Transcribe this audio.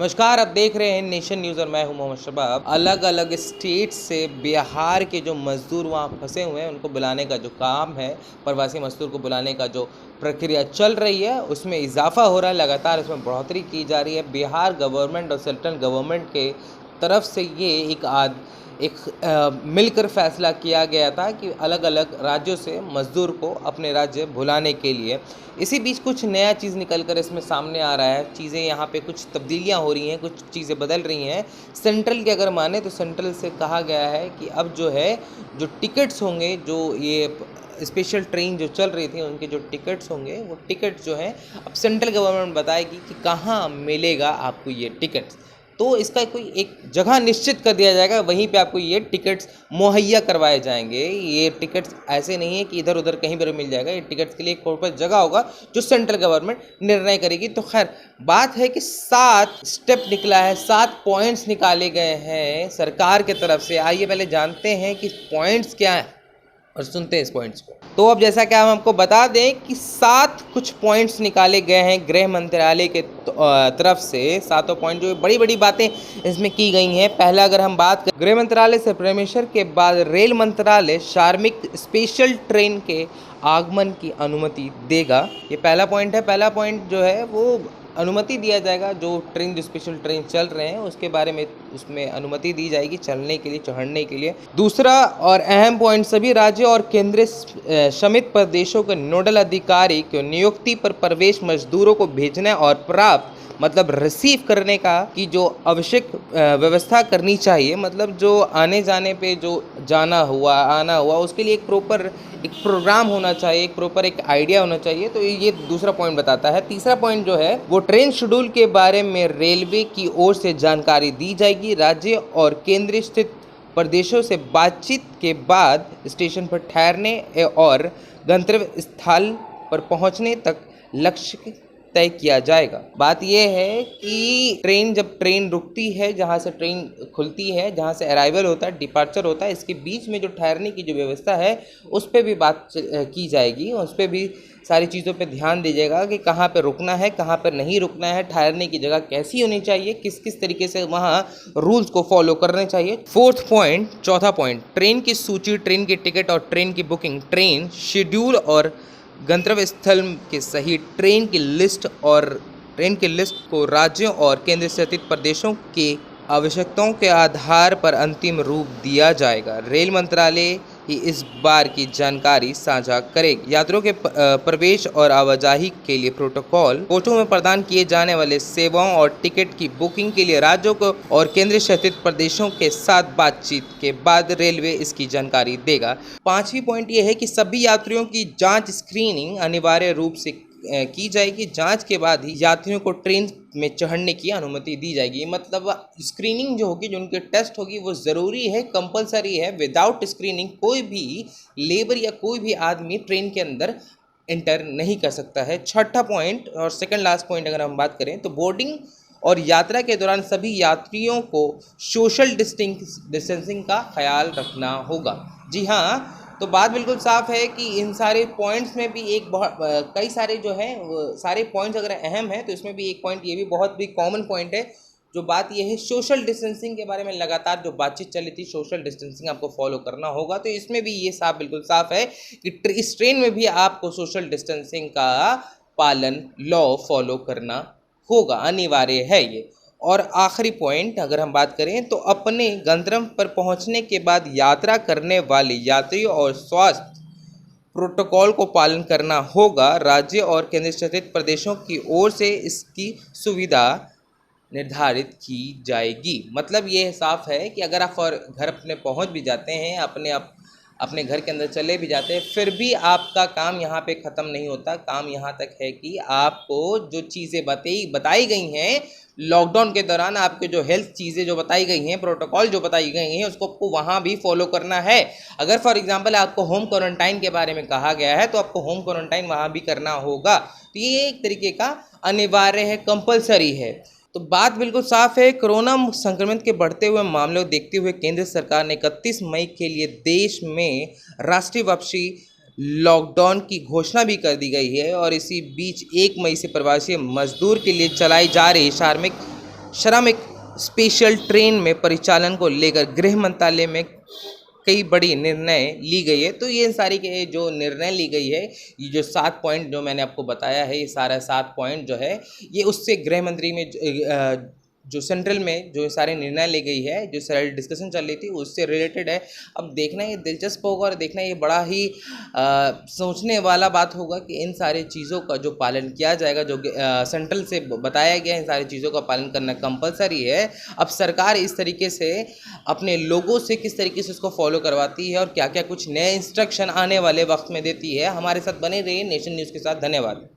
नमस्कार, आप देख रहे हैं नेशन न्यूज़ और मैं हूं मोहम्मद शबाब। अलग अलग स्टेट से बिहार के जो मज़दूर वहां फंसे हुए हैं उनको बुलाने का जो काम है, प्रवासी मज़दूर को बुलाने का जो प्रक्रिया चल रही है उसमें इजाफा हो रहा है, लगातार इसमें बढ़ोतरी की जा रही है। बिहार गवर्नमेंट और सेंट्रल गवर्नमेंट के तरफ से ये मिलकर फैसला किया गया था कि अलग अलग राज्यों से मज़दूर को अपने राज्य बुलाने के लिए। इसी बीच कुछ नया चीज़ निकल कर इसमें सामने आ रहा है। चीज़ें यहाँ पे कुछ तब्दीलियाँ हो रही हैं, कुछ चीज़ें बदल रही हैं। सेंट्रल की अगर माने तो सेंट्रल से कहा गया है कि अब जो टिकट्स होंगे, जो ये स्पेशल ट्रेन जो चल रही थी उनके जो टिकट्स होंगे, वो टिकट जो हैं अब सेंट्रल गवर्नमेंट बताएगी कि कहाँ मिलेगा आपको ये टिकट्स। तो इसका कोई एक जगह निश्चित कर दिया जाएगा, वहीं पे आपको ये टिकट्स मुहैया करवाए जाएंगे। ये टिकट्स ऐसे नहीं है कि इधर उधर कहीं पर मिल जाएगा। ये टिकट्स के लिए एक प्रॉपर जगह होगा जो सेंट्रल गवर्नमेंट निर्णय करेगी। तो खैर बात है कि 7 स्टेप निकला है, 7 पॉइंट्स निकाले गए हैं सरकार के तरफ से। आइए पहले जानते हैं कि पॉइंट्स क्या हैं और सुनते हैं इस पॉइंट्स को। तो अब जैसा कि हम आपको बता दें कि 7 कुछ पॉइंट्स निकाले गए हैं गृह मंत्रालय के तरफ से। 7 पॉइंट जो बड़ी बड़ी बातें इसमें की गई हैं। पहला अगर हम बात करें, गृह मंत्रालय से परमेश्वर के बाद रेल मंत्रालय श्रमिक स्पेशल ट्रेन के आगमन की अनुमति देगा। ये पहला पॉइंट है। पहला पॉइंट जो है वो अनुमति दिया जाएगा, जो स्पेशल ट्रेन चल रहे हैं उसके बारे में उसमें अनुमति दी जाएगी चलने के लिए, चढ़ने के लिए। दूसरा और अहम पॉइंट, सभी राज्य और केंद्रीय शासित प्रदेशों के नोडल अधिकारी की नियुक्ति पर प्रवेश मजदूरों को भेजने और प्राप्त मतलब रिसीव करने का की जो आवश्यक व्यवस्था करनी चाहिए। मतलब जो आने जाने पे जो जाना हुआ आना हुआ उसके लिए एक प्रोग्राम होना चाहिए, एक आइडिया होना चाहिए। तो ये दूसरा पॉइंट बताता है। तीसरा पॉइंट जो है वो ट्रेन शेड्यूल के बारे में रेलवे की ओर से जानकारी दी जाएगी। राज्य और केंद्रीय स्थित प्रदेशों से बातचीत के बाद स्टेशन पर ठहरने और गंतव्य स्थल पर पहुंचने तक लक्ष्य तय किया जाएगा। बात यह है कि जब ट्रेन रुकती है, जहाँ से ट्रेन खुलती है, जहाँ से अराइवल होता है, डिपार्चर होता है, इसके बीच में जो ठहरने की जो व्यवस्था है उस पर भी बात की जाएगी। उस पर भी सारी चीज़ों पे ध्यान दीजिएगा कि कहाँ पे रुकना है, कहाँ पर नहीं रुकना है, ठहरने की जगह कैसी होनी चाहिए, किस किस तरीके से वहाँ रूल्स को फॉलो करने चाहिए। चौथा पॉइंट, ट्रेन की सूची, ट्रेन की टिकट और ट्रेन की बुकिंग, ट्रेन शेड्यूल और गंतव्य स्थल के सही ट्रेन की लिस्ट को राज्यों और केंद्र शासित प्रदेशों के आवश्यकताओं के आधार पर अंतिम रूप दिया जाएगा। रेल मंत्रालय ही इस बार की जानकारी साझा करेगी। यात्रियों के प्रवेश और आवाजाही के लिए प्रोटोकॉल, कोचों में प्रदान किए जाने वाले सेवाओं और टिकट की बुकिंग के लिए राज्यों को और केंद्र शासित प्रदेशों के साथ बातचीत के बाद रेलवे इसकी जानकारी देगा। 5वीं पॉइंट ये है कि सभी यात्रियों की जांच स्क्रीनिंग अनिवार्य रूप से की जाएगी। जांच के बाद ही यात्रियों को ट्रेन में चढ़ने की अनुमति दी जाएगी। मतलब स्क्रीनिंग जो होगी, जो उनकी टेस्ट होगी, वो ज़रूरी है, कंपलसरी है। विदाउट स्क्रीनिंग कोई भी लेबर या कोई भी आदमी ट्रेन के अंदर एंटर नहीं कर सकता है। छठा पॉइंट और सेकंड लास्ट पॉइंट अगर हम बात करें तो बोर्डिंग और यात्रा के दौरान सभी यात्रियों को सोशल डिस्टेंसिंग का ख्याल रखना होगा। जी हाँ, तो बात बिल्कुल साफ है कि इन सारे पॉइंट्स में भी कई सारे जो हैं सारे पॉइंट्स अगर अहम हैं तो इसमें भी एक पॉइंट ये भी बहुत भी कॉमन पॉइंट है। जो बात ये है सोशल डिस्टेंसिंग के बारे में, लगातार जो बातचीत चली थी, सोशल डिस्टेंसिंग आपको फॉलो करना होगा। तो इसमें भी ये बिल्कुल साफ है कि इस ट्रेन में भी आपको सोशल डिस्टेंसिंग का पालन, लॉ फॉलो करना होगा, अनिवार्य है ये। और आखिरी पॉइंट अगर हम बात करें तो अपने गंतव्य पर पहुंचने के बाद यात्रा करने वाले यात्रियों और स्वास्थ्य प्रोटोकॉल को पालन करना होगा। राज्य और केंद्र शासित प्रदेशों की ओर से इसकी सुविधा निर्धारित की जाएगी। मतलब ये साफ है कि अगर आप घर अपने पहुंच भी जाते हैं, अपने घर के अंदर चले भी जाते हैं, फिर भी आपका काम यहाँ पे ख़त्म नहीं होता। काम यहाँ तक है कि आपको जो चीज़ें बताई गई हैं लॉकडाउन के दौरान, आपके जो हेल्थ चीज़ें जो बताई गई हैं, प्रोटोकॉल जो बताई गई हैं, उसको आपको वहाँ भी फॉलो करना है। अगर फॉर एग्जांपल आपको होम क्वारंटाइन के बारे में कहा गया है तो आपको होम क्वारंटाइन वहाँ भी करना होगा। तो ये एक तरीके का अनिवार्य है, कंपलसरी है। तो बात बिल्कुल साफ है। कोरोना संक्रमण के बढ़ते हुए मामलों को देखते हुए केंद्र सरकार ने 31 मई के लिए देश में राष्ट्रीय व्यापी लॉकडाउन की घोषणा भी कर दी गई है। और इसी बीच 1 मई से प्रवासी मजदूर के लिए चलाई जा रही श्रमिक स्पेशल ट्रेन में परिचालन को लेकर गृह मंत्रालय में कई बड़ी निर्णय ली गई है। तो ये सारी के जो निर्णय ली गई है, ये जो 7 पॉइंट जो मैंने आपको बताया है, ये सारा 7 पॉइंट जो है ये उससे गृह मंत्री में जो सेंट्रल में जो सारे निर्णय ली गई है, जो सारी डिस्कशन चल रही थी उससे रिलेटेड है। अब देखना ये दिलचस्प होगा और देखना ये बड़ा ही सोचने वाला बात होगा कि इन सारी चीज़ों का जो पालन किया जाएगा, जो सेंट्रल से बताया गया इन सारी चीज़ों का पालन करना कंपलसरी है। अब सरकार इस तरीके से अपने लोगों से किस तरीके से उसको फॉलो करवाती है और क्या क्या कुछ नए इंस्ट्रक्शन आने वाले वक्त में देती है। हमारे साथ बने रहिए नेशन न्यूज़ के साथ। धन्यवाद।